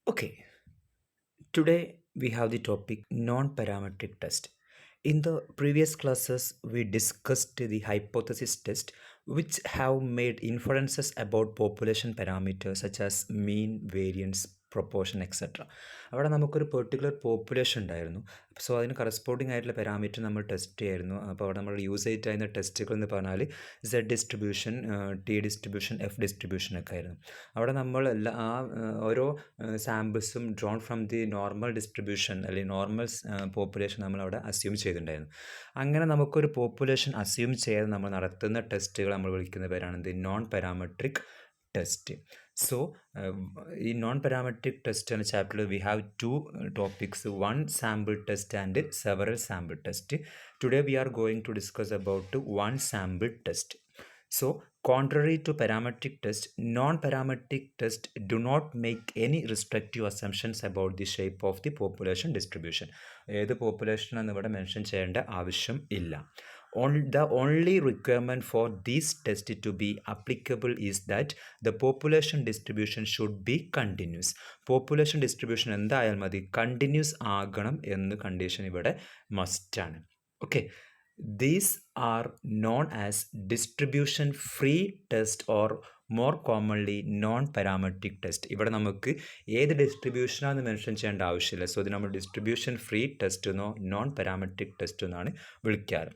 Okay, today we have the topic non-parametric test. In the previous classes, we discussed the hypothesis test, which have made inferences about population parameters such as mean, variance, proportion etcetera. അവിടെ നമുക്കൊരു particular population ഉണ്ടായിരുന്നു. So അതിന് corresponding ആയിട്ടുള്ള parameter നമ്മൾ test ചെയ്യായിരുന്നു. അപ്പോൾ അവിടെ നമ്മൾ യൂസ് ചെയ്തിട്ടായിരുന്ന ടെസ്റ്റുകൾ എന്ന് പറഞ്ഞാൽ Z distribution, T distribution, F distribution ഒക്കെ ആയിരുന്നു. അവിടെ നമ്മൾ ഓരോ സാമ്പിൾസും drawn from the normal distribution അല്ലെങ്കിൽ നോർമൽ പോപ്പുലേഷൻ നമ്മൾ അവിടെ അസ്യൂം ചെയ്തിട്ടുണ്ടായിരുന്നു. അങ്ങനെ നമുക്കൊരു പോപ്പുലേഷൻ അസ്യൂം ചെയ്യാതെ നമ്മൾ നടത്തുന്ന ടെസ്റ്റുകൾ നമ്മൾ വിളിക്കുന്ന പേരാണ് the non parametric test. So in non-parametric test എന്ന ചാപ്റ്ററിൽ we have two topics, one sample test and several sample test. Today we are going to discuss about one sample test. So contrary to parametric test, non-parametric test do not make any restrictive assumptions about the shape of the population distribution. ഏത് population എന്ന് ഇവിടെ mention ചെയ്യേണ്ട ആവശ്യം ഇല്ല. The only requirement for this test to be applicable is that the population distribution should be continuous. Population distribution എന്തായാലും മതി, continuous ആകണം എന്ന് കണ്ടീഷൻ ഇവിടെ മസ്റ്റാണ്. Okay, these are known as distribution free test or more commonly non-parametric test. ഇവിടെ നമുക്ക് ഏത് ഡിസ്ട്രിബ്യൂഷനാണെന്ന് mention ചെയ്യേണ്ട ആവശ്യമില്ല. സോ ഇത് നമ്മൾ ഡിസ്ട്രിബ്യൂഷൻ ഫ്രീ ടെസ്റ്റ് എന്നോ നോൺ പാരാമെട്രിക് ടെസ്റ്റ് എന്നാണ് വിളിക്കാറ്.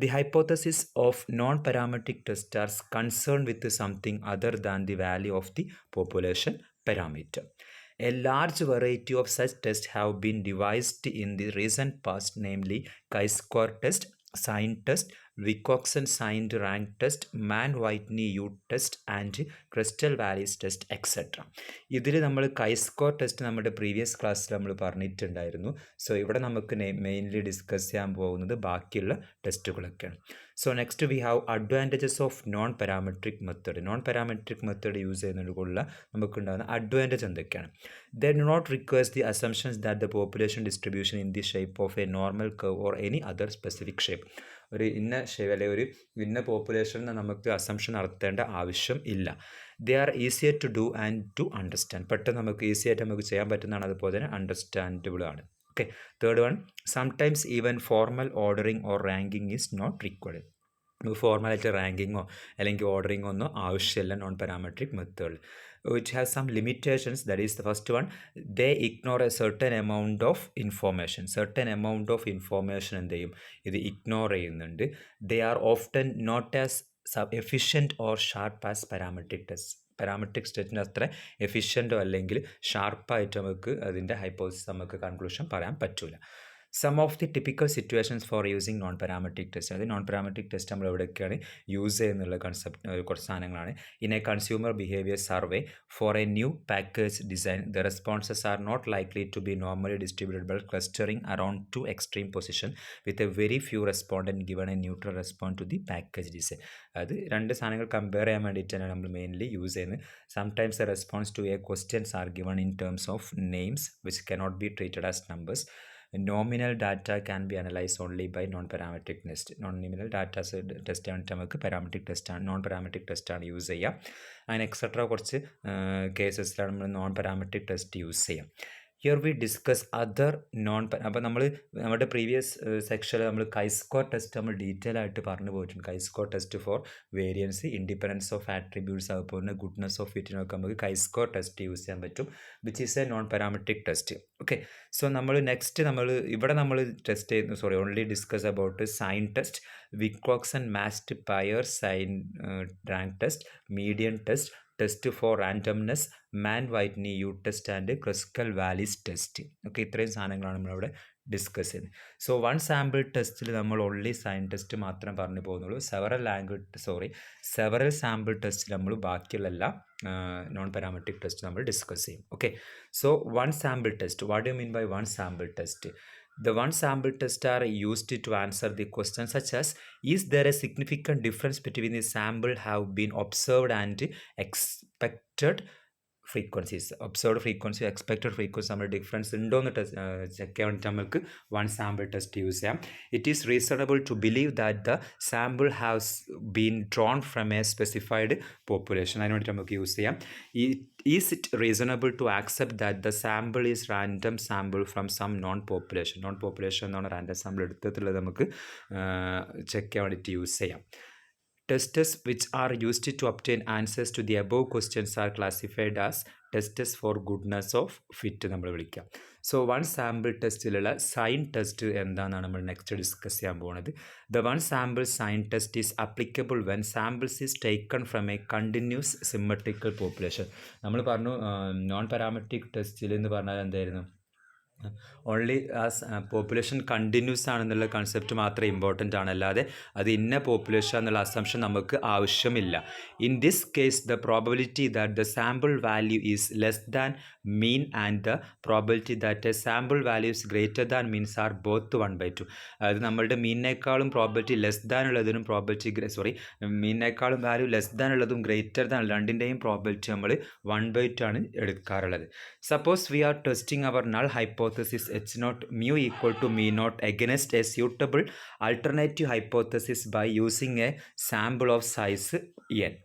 The hypothesis of non-parametric tests are concerned with something other than the value of the population parameter. A large variety of such tests have been devised in the recent past, namely chi-square test, sign test, Wilcoxon signed rank test, Mann-Whitney U test and Crystal Vallis test, etc. ഇതിൽ നമ്മൾ കൈസ്കോർ test നമ്മുടെ previous ക്ലാസ്സിൽ നമ്മൾ പറഞ്ഞിട്ടുണ്ടായിരുന്നു. So ഇവിടെ നമുക്ക് mainly discuss ചെയ്യാൻ പോകുന്നത് ബാക്കിയുള്ള ടെസ്റ്റുകളൊക്കെയാണ്. So next we have advantages of non parametric method. Non parametric method use ചെയ്യുന്നതിനുള്ള നമുക്കുണ്ടാകുന്ന അഡ്വാൻറ്റേജ് എന്തൊക്കെയാണ്? They do not require the assumptions that the population distribution in the shape of a normal curve or any other specific shape. ഒരു ഇന്ന shape അല്ലെങ്കിൽ ഒരു ഇന്ന പോപ്പുലേഷനിൽ നമുക്ക് assumption നടത്തേണ്ട ആവശ്യം ഇല്ല. They are easier to do and to understand. പെട്ടെന്ന് നമുക്ക് ഈസി ആയിട്ട് നമുക്ക് ചെയ്യാൻ പറ്റുന്നതാണ്, അതുപോലെ തന്നെ അണ്ടർസ്റ്റാൻഡബിൾ ആണ്. Okay, third one, sometimes even formal ordering or ranking is not required. നമുക്ക് ഫോർമലായിട്ട് റാങ്കിങ്ങോ അല്ലെങ്കിൽ ഓർഡറിങ്ങോ ഒന്നും ആവശ്യമില്ല നോൺ പാരാമെട്രിക് മെത്തേഡിൽ. which has some limitations. That is the first one, they ignore a certain amount of information. Certain amount of information എന്ത് ചെയ്യും, ഇത് ഇഗ്നോർ ചെയ്യുന്നുണ്ട്. They are often not as efficient or sharp as parametric tests. Parametric ടെസ്റ്റിന് അത്ര എഫിഷ്യൻറ്റോ അല്ലെങ്കിൽ ഷാർപ്പായിട്ട് നമുക്ക് അതിൻ്റെ hypothesis നമുക്ക് കൺക്ലൂഷൻ പറയാൻ പറ്റില്ല. Some of the typical situations for using non parametric test. അത് നോൺ പാരാമെട്രിക് ടെസ്റ്റ് നമ്മൾ എവിടെയൊക്കെയാണ് യൂസ് ചെയ്യുന്നുള്ള കൺസെപ്റ്റ് കുറച്ച് സാധനങ്ങളാണ്. In a consumer behaviour survey for a new package design, the responses are not likely to be normally distributed by clustering around two extreme position with a very few respondent given a neutral respond to the package design. അത് രണ്ട് സാധനങ്ങൾ compare ചെയ്യാൻ വേണ്ടിയിട്ടാണ് നമ്മൾ mainly use ചെയ്യുന്നത്. Sometimes a response to a questions are given in terms of names which cannot be treated as numbers. Nominal data can be analyse only by non parametric test. Nominal datas test ആണ് നമുക്ക് parametric ടെസ്റ്റാണ്, non parametric ടെസ്റ്റാണ് use ചെയ്യുക. അങ്ങനെ etcetera കുറച്ച് കേസസിലാണ് നമ്മൾ non parametric test use ചെയ്യാം. Here we discuss other അപ്പോൾ നമ്മൾ നമ്മുടെ പ്രീവിയസ് സെക്ഷനിൽ നമ്മൾ കൈസ്കോർ ടെസ്റ്റ് നമ്മൾ ഡീറ്റെയിൽ ആയിട്ട് പറഞ്ഞു പോയിട്ടുണ്ട്. Chi square test for variance, independence of attributes, അതുപോലെ ഗുഡ്നെസ് ഓഫ് ഫിറ്റിനൊക്കെ നമുക്ക് കൈസ്കോർ ടെസ്റ്റ് യൂസ് ചെയ്യാൻ പറ്റും, which is a non parametric test. Okay, so നമ്മൾ നെക്സ്റ്റ് ഇവിടെ നമ്മൾ ടെസ്റ്റ് ചെയ്യുന്നു, only discuss about sign test, Wilcoxon matched pair sign rank test, median test, test for randomness, Mann Whitney U test and Kruskal Wallis test. Okay, ഇത്രയും സാധനങ്ങളാണ് നമ്മളിവിടെ discuss ചെയ്യുന്നത്. So one sample ടെസ്റ്റിൽ നമ്മൾ ഓൺലി സൈൻ ടെസ്റ്റ് മാത്രം പറഞ്ഞു പോകുന്നുള്ളൂ. Several sample ടെസ്റ്റിൽ നമ്മൾ ബാക്കിയുള്ള എല്ലാ നോൺ പാരാമെട്രിക് ടെസ്റ്റ് നമ്മൾ ഡിസ്കസ് ചെയ്യും. Okay, so one sample test, what do mean by one sample test? The one sample tests are used to answer the questions such as, is there a significant difference between the sample have been observed and expected frequencies, observed frequency, expected frequency നമ്മൾ difference ഉണ്ടോ എന്ന് check ചെയ്യാൻ വേണ്ടിയിട്ട് നമുക്ക് one sample test use ചെയ്യാം. It is reasonable to believe that the sample haves been drawn from a specified population. അതിന് വേണ്ടിയിട്ട് നമുക്ക് യൂസ് ചെയ്യാം. Is it reasonable to accept that the sample is random sample from some known population എന്നാണ് random sample എടുത്തിട്ടുള്ളത് നമുക്ക് check ചെയ്യാൻ വേണ്ടിയിട്ട് use ചെയ്യാം. Tests which are used to obtain answers to the above questions are classified as tests for goodness of fit നമ്മൾ വിളിക്കാം. So one sample ടെസ്റ്റിലുള്ള sign test എന്താണെന്നാണ് നമ്മൾ നെക്സ്റ്റ് ഡിസ്കസ് ചെയ്യാൻ പോകുന്നത്. The one sample sign test is applicable when samples is taken from a continuous symmetrical population. നമ്മൾ പറഞ്ഞു non parametric ടെസ്റ്റിൽ എന്ന് പറഞ്ഞാൽ എന്തായിരുന്നു, ഓൺലി പോപ്പുലേഷൻ കണ്ടിന്യൂസ് ആണെന്നുള്ള കൺസെപ്റ്റ് മാത്രമേ ഇമ്പോർട്ടൻ്റ് ആണ്, അല്ലാതെ അത് ഇന്ന പോപ്പുലേഷൻ എന്നുള്ള അസംഷൻ നമുക്ക് ആവശ്യമില്ല. In this case the probability that the sample value is less than mean and the probability that a sample value is greater than means are both 1/2. അതായത് നമ്മളുടെ മീനിനേക്കാളും പ്രോബബിലിറ്റി ലെസ് ദാൻ ഉള്ളതിനും മീനിനേക്കാളും value less than ഉള്ളതും greater than രണ്ടിൻ്റെയും probability നമ്മൾ 1/2 ആണ് എടുക്കാറുള്ളത്. Suppose we are testing our null hypothesis H naught mu equal to mu naught against a suitable alternative hypothesis by using a sample of size n.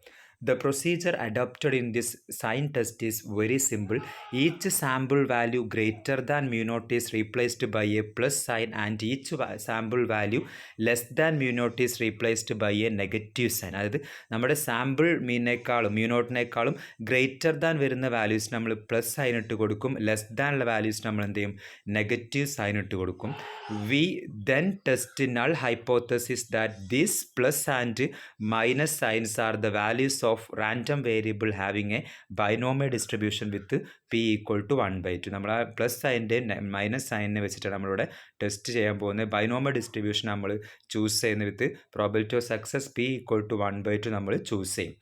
The procedure adopted in this sign test is very simple. Each sample value greater than mu naught is replaced by a plus sign and each sample value less than mu naught is replaced by a negative sign. അതായത് നമ്മുടെ sample മീനേക്കാളും mu naught-നേക്കാളും greater than വരുന്ന values നമ്മൾ plus sine ഇട്ട് കൊടുക്കും, less than ഉള്ള values നമ്മൾ എന്ത് ചെയ്യും, നെഗറ്റീവ് സൈൻ ഇട്ട് കൊടുക്കും. We then test null hypothesis that these plus and minus signs are the values of random variable having a binomial distribution with p equal to 1/2. നമ്മൾ ആ പ്ലസ് സൈൻ്റെ മൈനസ് സൈനിനെ വെച്ചിട്ടാണ് നമ്മളിവിടെ ടെസ്റ്റ് ചെയ്യാൻ പോകുന്നത്. ബൈനോമിയൽ ഡിസ്ട്രിബ്യൂഷൻ നമ്മൾ choose ചെയ്യുന്ന with probability of success p equal to 1/2 നമ്മൾ choose ചെയ്യും.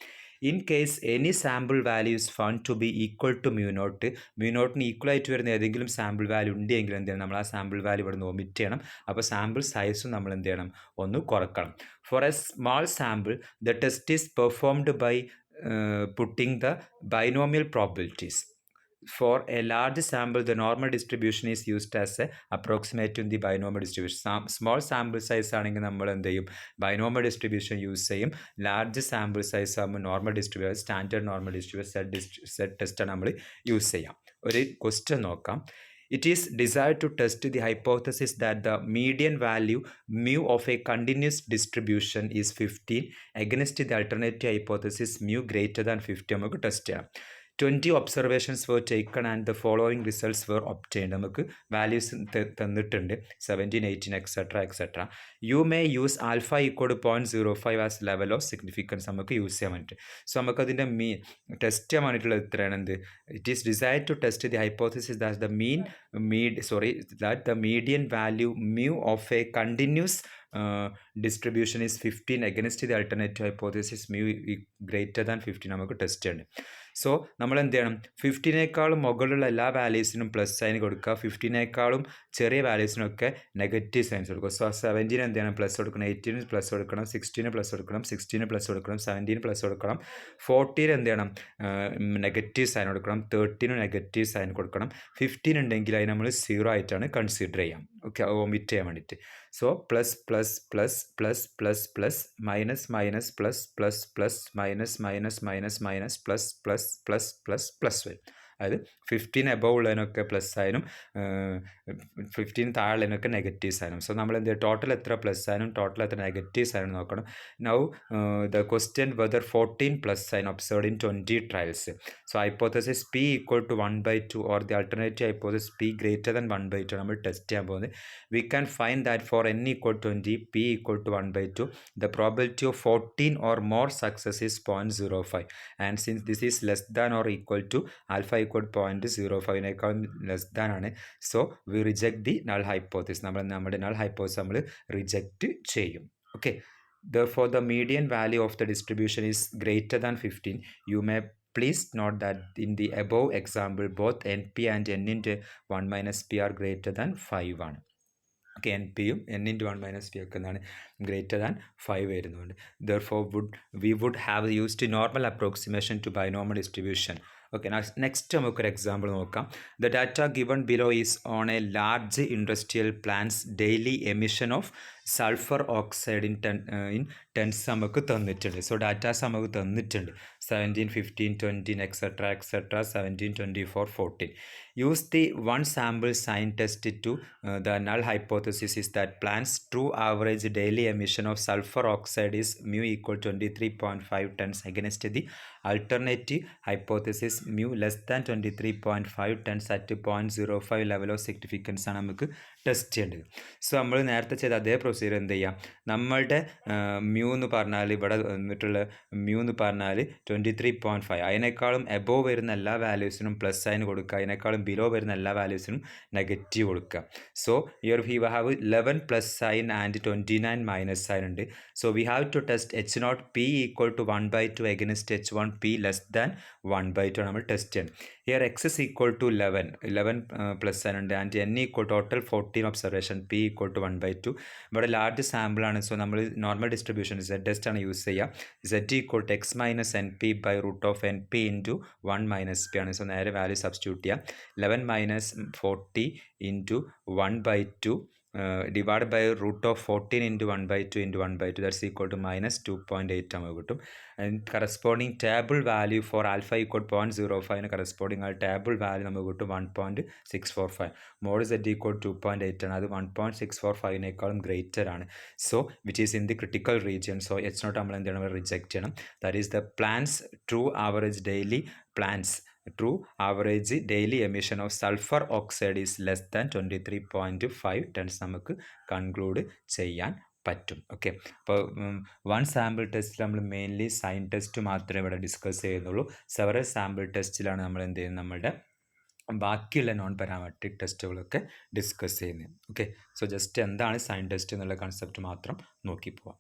In case any sample value is found to be equal to mu naught, mu naught-ന് ഈക്വൽ ആയിട്ട് വരുന്ന ഏതെങ്കിലും സാമ്പിൾ വാല്യൂ ഉണ്ടെങ്കിൽ എന്ത് ചെയ്യണം, നമ്മൾ ആ സാമ്പിൾ വാല്യൂ ഇവിടെ നിന്ന് ഒമിറ്റ് ചെയ്യണം. അപ്പോൾ സാമ്പിൾ സൈസും നമ്മൾ എന്ത് ചെയ്യണം, ഒന്ന് കുറക്കണം. For a small sample the test is performed by putting the binomial probabilities. For a large sample, the normal distribution is used as a approximate in the binomial distribution. Small sample size ആണെങ്കിൽ നമ്മൾ എന്ത് ചെയ്യും, binomial distribution use ചെയ്യും. Large sample size ആകുമ്പോൾ normal distribution, standard normal distribution, set ടെസ്റ്റാണ് നമ്മൾ use ചെയ്യാം. ഒരു ക്വസ്റ്റ്യൻ നോക്കാം. It is desired to test the hypothesis that the median value mu of a continuous distribution is 15 against the alternative hypothesis mu greater than 50. നമുക്ക് test ചെയ്യാം. 20 observations were taken and the following results were obtained. നമുക്ക് values തന്നിട്ടുണ്ട് 17, 18 etc. You may use alpha equal to 0.05 as level of significance. നമുക്ക് use ചെയ്യാൻ വേണ്ടിയിട്ട്. So നമുക്കതിൻ്റെ test ചെയ്യാൻ വേണ്ടിയിട്ടുള്ള എത്രയാണ് എന്ത്, it is decide to test the hypothesis that the median value mu of a continuous distribution is 15 against the alternative hypothesis mu greater than 50 നമുക്ക് test ചെയ്യണം. സോ നമ്മൾ എന്ത് ചെയ്യണം, 15-നേക്കാളും മുകളിലുള്ള എല്ലാ വാല്യൂസിനും പ്ലസ് സൈൻ കൊടുക്കുക, 15-നേക്കാളും ചെറിയ വാല്യൂസിനൊക്കെ നെഗറ്റീവ് സൈൻസ് കൊടുക്കുക. സോ 17 എന്ത് ചെയ്യണം, പ്ലസ് കൊടുക്കണം, 18 പ്ലസ് കൊടുക്കണം, 16 പ്ലസ് കൊടുക്കണം, 16 പ്ലസ് കൊടുക്കണം, 17 പ്ലസ് കൊടുക്കണം, 14 എന്ത് ചെയ്യണം, നെഗറ്റീവ് സൈൻ കൊടുക്കണം, 13 നെഗറ്റീവ് സൈൻ കൊടുക്കണം, 15 ഉണ്ടെങ്കിൽ അതിന് നമ്മൾ 0 ആയിട്ടാണ് കൺസിഡർ ചെയ്യാം. ഓക്കെ, ഒമിറ്റ് ചെയ്യാൻ വേണ്ടിയിട്ട്. So plus plus plus plus plus plus minus minus plus plus plus minus minus minus minus plus plus plus plus plus വരും. അതായത് 15 എബവ് ഉള്ളതിനൊക്കെ പ്ലസ് സൈനും 15 താഴെയുള്ളതിനൊക്കെ നെഗറ്റീവ് സൈനും. സോ നമ്മൾ എന്ത് ചെയ്യുക, ടോട്ടൽ എത്ര പ്ലസ് സൈനും ടോട്ടൽ എത്ര നെഗറ്റീവ് സൈനും നോക്കണം. Now the question whether 14 plus sine observed in 20 trials. So hypothesis p equal to 1/2 or the alternative hypothesis p greater than 1/2 നമ്മൾ test ചെയ്യാൻ പോകുന്നത്. We can find that for n equal to 20, p equal to 1/2, the probability of 14 or more success is 0.05, and since this is less than or equal to alpha equal to 0.05-നേക്കാളും less than ആണ്, so we reject the null hypothesis. നമ്മുടെ null hypothesis നമ്മൾ reject ചെയ്യും. Okay, therefore the median value of the distribution is greater than 15. You may please note that in the above example both np and n into 1 minus p are greater than 5 ആണ്. Okay, N പിയും n into 1 minus p ഒക്കെ എന്താണ്, greater than 5 വരുന്നുണ്ട്. Therefore we would have used normal approximation to binomial distribution ഓക്കെ, next നമുക്കൊരു example നോക്കാം. The data given below is on a large industrial plants daily emission of sulphur oxide in tons നമുക്ക് തന്നിട്ടുണ്ട്. So datas നമുക്ക് തന്നിട്ടുണ്ട് 17, 15, 20 etcetera 17, 24, 14. Use the one sample sign test to the null hypothesis is that plants true average daily emission of sulphur oxide is mu equal 23.5 tons against the alternative hypothesis mu less than 23.5 tons at 0.05 level of significance ആണ് നമുക്ക് test ചെയ്യേണ്ടത്. So നമ്മൾ നേരത്തെ ചെയ്ത അതേ procedure എന്ത് ചെയ്യാം, നമ്മളുടെ മ്യൂ എന്ന് പറഞ്ഞാൽ ഇവിടെ വന്നിട്ടുള്ള മ്യൂ എന്ന് പറഞ്ഞാൽ 23.5, അതിനേക്കാളും എബോവ് വരുന്ന എല്ലാ വാല്യൂസിനും പ്ലസ് സൈൻ കൊടുക്കുക, അതിനേക്കാളും ബിലോ വരുന്ന എല്ലാ വാല്യൂസിനും നെഗറ്റീവ് കൊടുക്കുക. So here we have 11 plus sign and 29 minus sign ഉണ്ട്. So we have to test H0 P equal to 1/2 against H1 P less than 1/2 നമ്മൾ ടെസ്റ്റ് ചെയ്യണം. Here x is equal to 11 plus sign ഉണ്ട് and n equal total 14 observation P equal to 1/2. ഇവിടെ large സാമ്പിളാണ്. So നമ്മൾ normal distribution Z ആണ് യൂസ് ചെയ്യുക. Z equal to x minus NP by root of NP into 1 minus P ആണ്. So നേരെ value substitute ചെയ്യുക. 11 minus 40 into 1/2 divided by root of 14 into 1/2 into 1/2, that's equal to minus 2.8 നമുക്ക് കിട്ടും. And corresponding table value for alpha equal 0.05 corresponding ആ table value നമുക്ക് കിട്ടും 1.645. Mod Z equal 2.8 ആണ്, അത് 1.645നേക്കാളും ഗ്രേറ്റർ ആണ്. So which is in the critical region. So H0 നമ്മൾ എന്ത് ചെയ്യണം, റിജക്റ്റ് ചെയ്യണം. That is the plants true average daily true average daily emission of sulfur oxide is less than 23.5 tons നമുക്ക് conclude ചെയ്യാൻ പറ്റും. ഓക്കെ, അപ്പോൾ one sample ടെസ്റ്റിൽ നമ്മൾ മെയിൻലി സൈൻ ടെസ്റ്റ് മാത്രമേ ഇവിടെ ഡിസ്കസ് ചെയ്യുന്നുള്ളൂ. സെവറൽ സാമ്പിൾ ടെസ്റ്റിലാണ് നമ്മൾ എന്ത് ചെയ്യുന്നത്, നമ്മളുടെ ബാക്കിയുള്ള നോൺ പാരാമെട്രിക് ടെസ്റ്റുകളൊക്കെ ഡിസ്കസ് ചെയ്യുന്നത്. ഓക്കെ, സോ ജസ്റ്റ് എന്താണ് സൈൻ ടെസ്റ്റ് എന്നുള്ള കൺസെപ്റ്റ് മാത്രം നോക്കി പോവാം.